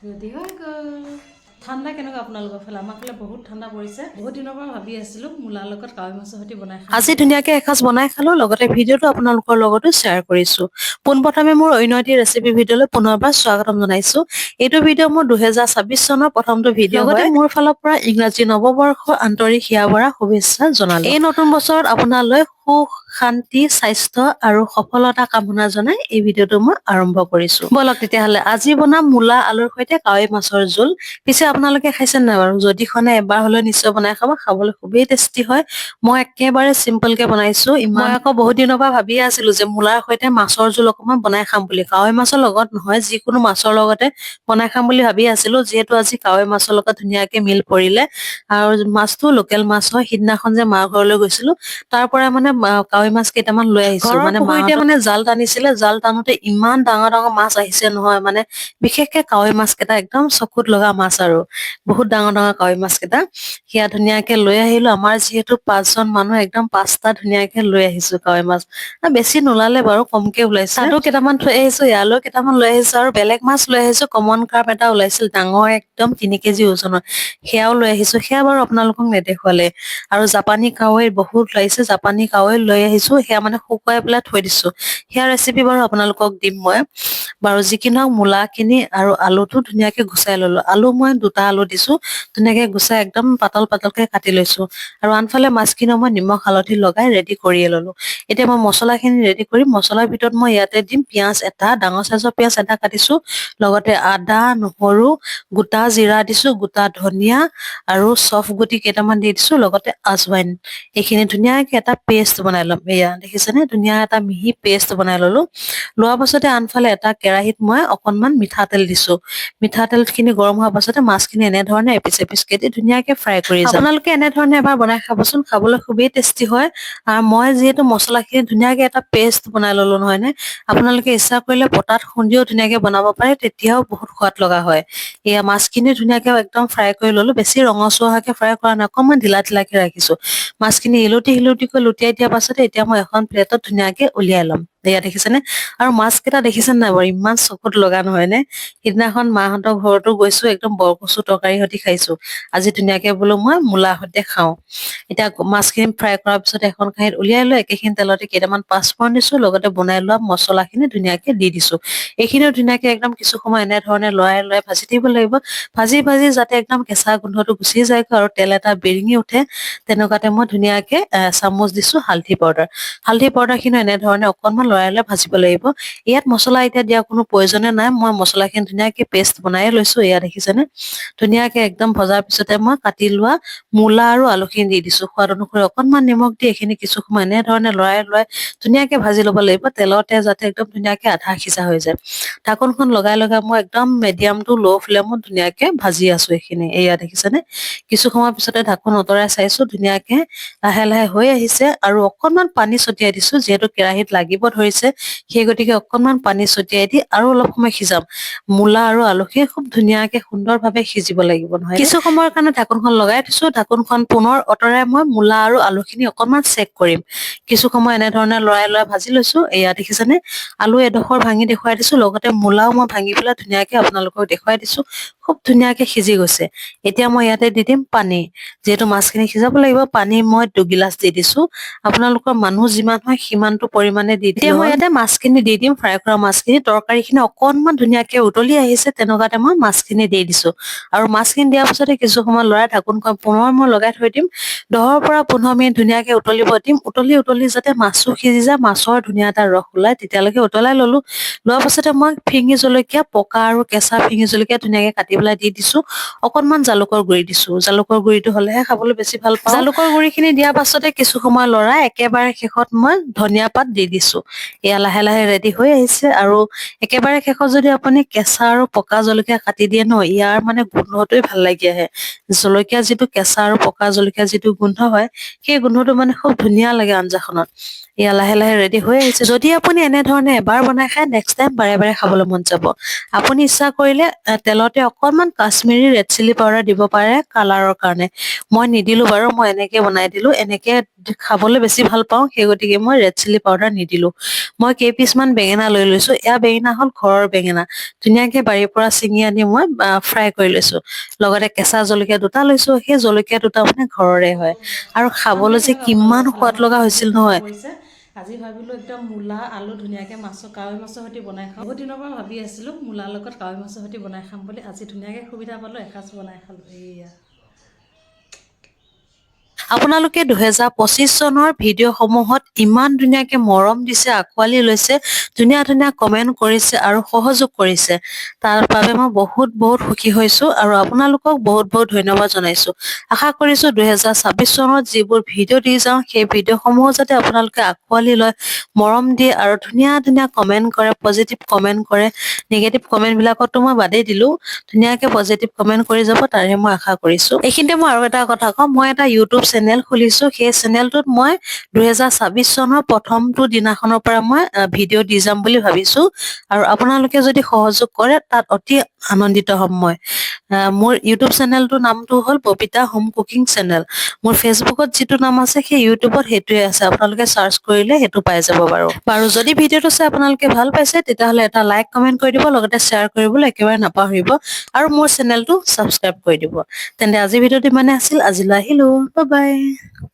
Ready হৈ গ'ল। ঠাণ্ডা কেনেকুৱা আপোনালোকৰ ফালে? আমাৰ ফালে বহুত ঠাণ্ডা পৰিছে। বহুত দিনৰ পৰা ভাবি আছিলোঁ মূলাৰ লগত কাৱৈ মাছৰ সৈতে বনাই খাম। আজি ধুনীয়াকৈ এসাঁজ বনাই খালোঁ, লগতে ভিডিঅ'টো আপোনালোকৰ লগতো শ্বেয়াৰ কৰিছোঁ। পোনপ্ৰথমে মোৰ অন্য এটি ৰেচিপি ভিডিঅ'লৈ পুনৰবাৰ স্বাগতম জনাইছোঁ। এইটো ভিডিঅ' মোৰ 2026 চনৰ প্ৰথমটো ভিডিঅ' লগতে মোৰ ফালৰ পৰা ইংৰাজী নৱবৰ্ষৰ আন্তৰিক হিয়া ভৰা শুভেচ্ছা জনালোঁ। এই নতুন বছৰত আপোনালৈ সুখ, শান্তি, স্বাস্থ্য আৰু সফলতা কামনা জনাই এই ভিডিঅ'টো মই আৰম্ভ কৰিছোঁ। বলক তেতিয়াহ'লে আজি বনাম মূলা আলুৰ সৈতে কাৱৈ মাছৰ জোল। পিছে আপোনালোকে খাইছে নাই বাৰু? যদি খনে এবাৰ হ'লেও নিশ্চয় বনাই খাব, খাবলৈ খুবেই টেষ্টি হয়। মই একেবাৰে চিম্পলকে বনাইছোঁ। মই আকৌ বহুত দিনৰ পৰা ভাবিয়ে আছিলোঁ যে মূলাৰ সৈতে মাছৰ জোল অকমান বনাই খাম বুলি। কাৱৈ মাছৰ লগত নহয়, যিকোনো মাছৰ লগতে বনাই খাম বুলি ভাবি আছিলোঁ। যিহেতু আজি কাৱৈ মাছৰ লগত ধুনীয়াকে মিল পৰিলে আৰু মাছটো লোকেল মাছ হয়। সিদিনাখন যে মাৰ ঘৰলৈ গৈছিলোঁ, তাৰ পৰা মানে কাৱৈ মাছ কেইটামান লৈ আহিছোঁ। মানে পুখুৰীতে মানে জাল টানিছিলে, জাল টানোতে ইমান ডাঙৰ ডাঙৰ মাছ আহিছে নহয়, মানে বিশেষকে কাৱৈ মাছ কেইটা একদম চকুত লগা মাছ আৰু বহুত ডাঙৰ ডাঙৰ কাৱৈ মাছ কেইটা। সেয়া ধুনীয়াকে লৈ আহিলোঁ। আমাৰ যিহেতু 5জন মানুহ, একদম 5টা ধুনীয়াকে লৈ আহিছোঁ কাৱৈ মাছ। বেছি নোলালে বাৰু, কমকে ওলাইছে। তাতো কেইটামান থৈ আহিছোঁ, ইয়ালৈও কেইটামান লৈ আহিছোঁ আৰু বেলেগ মাছ লৈ আহিছোঁ। কমন কাৰ্প এটা ওলাইছিল, ডাঙৰ একদম 3 কেজি ওজনৰ, সেয়াও লৈ আহিছোঁ। সেয়া বাৰু আপোনালোকক নেদেখুৱালে। আৰু জাপানী কাৱৈ বহুত ওলাইছে, জাপানী কাৱৈ লৈ আহিছোঁ। সেয়া মানে শুকুৱাই পেলাই থৈ দিছোঁ। সেয়া ৰেচিপি বাৰু আপোনালোকক দিম মই। বাৰু যি কি নহওক, মূলা খিনি আৰু আলুটো ধুনীয়াকে গুচাই ললোঁ। আলু মই 2টা আলু দিছোঁ, ধুনীয়াকে গুচাই একদম পাতল পাতলকে কাটি লৈছোঁ। আৰু আনফালে মাছখিনি মই নিমখ হালধি লগাই ৰেডি কৰিয়ে ললোঁ। এতিয়া মই মছলাখিনি ৰেডি কৰিম। মছলাৰ ভিতৰত মই ইয়াতে দিম পিঁয়াজ এটা, ডাঙৰ চাইজৰ পিঁয়াজ এটা কাটিছোঁ, লগতে আদা, নহৰু, গোটা জিৰা দিছোঁ, গোটা ধনিয়া আৰু চফ গুটি কেইটামান দি দিছোঁ, লগতে আজৱাইন। এইখিনি ধুনীয়াকে এটা পেষ্ট বনাই ল'ম। এয়া দেখিছেনে, ধুনীয়া এটা মিহি পেষ্ট বনাই ললোঁ। লোৱাৰ পাছতে আনফালে এটা কেৰাহীত মই অকনমান মিঠাতেল দিছোঁ। মিঠাতেল খিনি গৰম হোৱাৰ পাছতে মাছখিনি এনেধৰণে এপিচ এপিচকে দি ধুনীয়াকে ফ্ৰাই কৰি যাম। আপোনালোকে এনেধৰণে এবাৰ বনাই খাবচোন, খাবলৈ খুবেই টেষ্টি হয়। আৰু মই যিহেতু মছলাখিনি ধুনীয়াকে এটা পেষ্ট বনাই ললোঁ নহয় নে, আপোনালোকে ইচ্ছা কৰিলে পটাত খুন্দিও ধুনীয়াকে বনাব পাৰে, তেতিয়াও বহুত সোৱাদ লগা হয়। এয়া মাছখিনি ধুনীয়াকে একদম ফ্ৰাই কৰি ললোঁ। বেছি ৰঙচুৱা হোৱাকে ফ্ৰাই কৰা নাই, অকনমান ঢিলা ঢিলাকে ৰাখিছোঁ। মাছখিনি ইলুটি সিলুটিকৈ লুটিয়াই দিয়া পাছতে এতিয়া মই এখন প্লেটত ধুনীয়াকে উলিয়াই ল'ম। এয়া দেখিছেনে, আৰু মাছ কেইটা দেখিছে নাই বাৰু, ইমান চকুত লগা নহয় নে? সিদিনাখন মাহঁতৰ ঘৰতো গৈছোঁ, একদম বৰকচু তৰকাৰী সৈতে খাইছোঁ। আজি ধুনীয়াকে বোলো মই মূলাৰ সৈতে খাওঁ। এতিয়া মাছখিনি ফ্ৰাই কৰাৰ পিছত এখন কাঁহীত উলিয়াই লৈ একেখিনি তেলতে কেইটামান পাঁচফোৰণ দিছোঁ, লগতে বনাই লোৱা মছলাখিনি ধুনীয়াকে দি দিছোঁ। এইখিনিও ধুনীয়াকে একদম কিছু সময় এনেধৰণে লৰাই লৰাই ভাজি থাকিব লাগিব। ভাজি ভাজি যাতে একদম কেঁচা গোন্ধটো গুচি যায় আৰু তেল এটা বিৰিঙি উঠে, তেনেকুৱাতে মই ধুনীয়াকে চামুচ দিছোঁ হালধি পাউডাৰ। হালধি পাউডাৰ খিনি এনেধৰণে অকনমান লৰাই লৰাই ভাজিব লাগিব। ইয়াত মছলা এতিয়া দিয়া কোনো প্ৰয়োজনে নাই। মই মছলাখিনি ধুনীয়াকে পেষ্ট বনাই লৈছোঁ। এয়া দেখিছেনে, ধুনীয়াকে একদম ভজাৰ পিছতে মই কাটি লোৱা মূলা আৰু আলুখিনি দি দিছোঁ। সোৱাদ অনুসৰি অকনমান নিমখ দি এইখিনি কিছু সময় এনেধৰণে লৰাই লৰাই ধুনীয়াকে ভাজি ল'ব লাগিব, তেলতে যাতে একদম ধুনীয়াকে আধা সিজা হৈ যায়। ঢাকনখন লগাই লগাই মই একদম মিডিয়াম টু ল' ফ্লেমত ধুনীয়াকে ভাজি আছোঁ এইখিনি। এয়া দেখিছেনে, কিছু সময়ৰ পিছতে ঢাকন আঁতৰাই চাইছোঁ, ধুনীয়াকে লাহে লাহে হৈ আহিছে। আৰু অকনমান পানী ছটিয়াই দিছোঁ, যিহেতু কেৰাহীত লাগিব ধৰিছে, সেই গতিকে অকনমান পানী ছটিয়াই দি আৰু অলপ সময় সিজাম। মূলা আৰু আলুখিনি খুব ধুনীয়াকে সুন্দৰভাৱে সিজিব লাগিব নহয়। কিছু সময়ৰ কাৰণে ঢাকনখন লগাই থৈছোঁ। ঢাকনখন পুনৰ আঁতৰাই মই মূলা আৰু আলুখিনি অকনমান চেক কৰিম। কিছু সময় এনেধৰণে লৰাই লৰাই ভাজি লৈছোঁ। এয়া দেখিছেনে, আলু এডোখৰ ভাঙি দেখুৱাই দিছোঁ, লগতে মূলাও মই ভাঙি পেলাই ধুনীয়াকে আপোনালোকক দেখুৱাই দিছোঁ। খুব ধুনীয়াকে সিজি গৈছে। এতিয়া মই ইয়াতে দি দিম পানী। যিহেতু মাছখিনি সিজাব লাগিব, পানী মই 2 গিলাচ দি দিছোঁ। আপোনালোকৰ মানুহ যিমান হয় সিমানটো পৰিমাণে দি দিলে হ'ল। এতিয়া মই ইয়াতে মাছখিনি দি দিম, ফ্ৰাই কৰা মাছখিনি। তৰকাৰীখিনি অকনমান ধুনীয়াকে উতলি আহিছে, তেনেকুৱাতে মই মাছখিনি দি দিছোঁ। আৰু মাছখিনি দিয়াৰ পিছতে কিছু সময় লৰাই ঢাকোনখন পুনৰ মই লগাই থৈ দিম। 10 পৰা 15 মিনিট ধুনীয়াকে উতলিব দিম। উতলি উতলি যাতে মাছো সিজি যায়, মাছৰ ধুনীয়া এটা ৰস ওলাই, তেতিয়ালৈকে উতলাই ললোঁ। লোৱাৰ পাছতে মই ফিঙি জলকীয়া, পকা আৰু কেঁচা ফিঙি জলকীয়া ধুনীয়াকে কাটি পেলাই দি দিছোঁ। অকনমান জালুকৰ গুৰি দিছোঁ। জালুকৰ গুৰিটো হ'লেহে খাবলৈ বেছি ভাল পাওঁ। জালুকৰ গুৰিখিনি দিয়াৰ পাছতে কিছু সময় লৰাই একেবাৰে শেষত মই ধনিয়া পাত দি দিছোঁ। এয়া লাহে লাহে ৰেডি হৈ আহিছে। আৰু একেবাৰে শেষত যদি আপুনি কেঁচা আৰু পকা জলকীয়া কাটি দিয়ে ন, ইয়াৰ মানে গোন্ধটোৱে ভাল লাগি আহে। জলকীয়া যিটো কেঁচা আৰু পকা জলকীয়া যিটো গোন্ধ হয়, সেই গোন্ধটো মানে খুব ধুনীয়া লাগে আঞ্জাখনত। এয়া লাহে লাহে ৰেডি হৈ আহিছে। যদি আপুনি এনেধৰণে এবাৰ বনাই খায়, নেক্সট টাইম বাৰে বাৰে খাবলৈ মন যাব। আপুনি ইচ্ছা কৰিলে তেলতে অকণ অকণমান কাশ্মীৰী ৰেড চিলি পাউডাৰ দিব পাৰে কালাৰৰ কাৰণে। মই নিদিলো বাৰু, মই এনেকে বনাই দিলো। এনেকে খাবলৈ বেছি ভাল পাওঁ, সেই গতিকে মই ৰেড চিলি পাউডাৰ নিদিলো। মই কেইপিচমান বেঙেনা লৈ লৈছো। এয়া বেঙেনা হ'ল ঘৰৰ বেঙেনা, ধুনীয়াকে বাৰীৰ পৰা ছিঙি আনি মই ফ্ৰাই কৰি লৈছো। লগতে কেঁচা জলকীয়া দুটা লৈছো, সেই জলকীয়া দুটা মানে ঘৰৰে হয়। আৰু খাবলৈ যে কিমান সোৱাদ লগা হৈছিল নহয়। আজি ভাবিলো একদম মূলা আলু ধুনীয়াকে কাৱৈ মাছৰ সৈতে বনাই খাওঁ। বহুত দিনৰ পৰা ভাবি আছিলো মূলাৰ লগত কাৱৈ মাছৰ সৈতে বনাই খাম বুলি। আজি ধুনীয়াকে সুবিধা পালো, এসাঁজ বনাই খালো। এইয়া আপোনালোকে 2025 চনৰ ভিডিঅ'সমূহত ইমান ধুনীয়াকে মৰম দিছে, আঁকোৱালি লৈছে, ধুনীয়া ধুনীয়া কমেণ্ট কৰিছে আৰু সহযোগ কৰিছে। তাৰ বাবে মই বহুত বহুত সুখী হৈছো আৰু আপোনালোকক বহুত বহুত ধন্যবাদ জনাইছো। আশা কৰিছো 2026 চনত যিবোৰ ভিডিঅ' দি যাওঁ, সেই ভিডিঅ'সমূহো যাতে আপোনালোকে আঁকোৱালি লয়, মৰম দিয়ে আৰু ধুনীয়া ধুনীয়া কমেণ্ট কৰে, পজিটিভ কমেণ্ট কৰে। নিগেটিভ কমেণ্ট বিলাকতো মই বাদেই দিলো, ধুনীয়াকে পজিটিভ কমেণ্ট কৰি যাব, তাৰে মই আশা কৰিছো। এইখিনিতে মই আৰু এটা কথা কম, মই এটা ইউটিউব চেনেল খুলিছো। সেই চেনেলটোত মই 2026 চনৰ প্ৰথমটো দিনাখনৰ পৰা মই ভিডিঅ' দি যাম বুলি ভাবিছো। আৰু আপোনালোকে যদি সহযোগ কৰে, তাত অতি আনন্দিত হ'ম মই। মোৰ ইউটিউব চেনেলটোৰ নামটো হ'ল ববিতা হোম কুকিং চেনেল। মোৰ ফেচবুকত যিটো নাম আছে, সেই ইউটিউবত সেইটোৱে আছে। আপোনালোকে চাৰ্চ কৰিলে সেইটো পাই যাব বাৰু। যদি ভিডিঅ'টো চাই আপোনালোকে ভাল পাইছে, তেতিয়াহ'লে এটা লাইক কমেণ্ট কৰি দিব, লগতে শ্বেয়াৰ কৰিবলৈ একেবাৰে নাপাহৰিব আৰু মোৰ চেনেলটো ছাবস্ক্ৰাইব কৰি দিব। তেন্তে আজিৰ ভিডিঅ'টো ইমানে আছিল, আজিলৈ আহিলো, বাই বাই।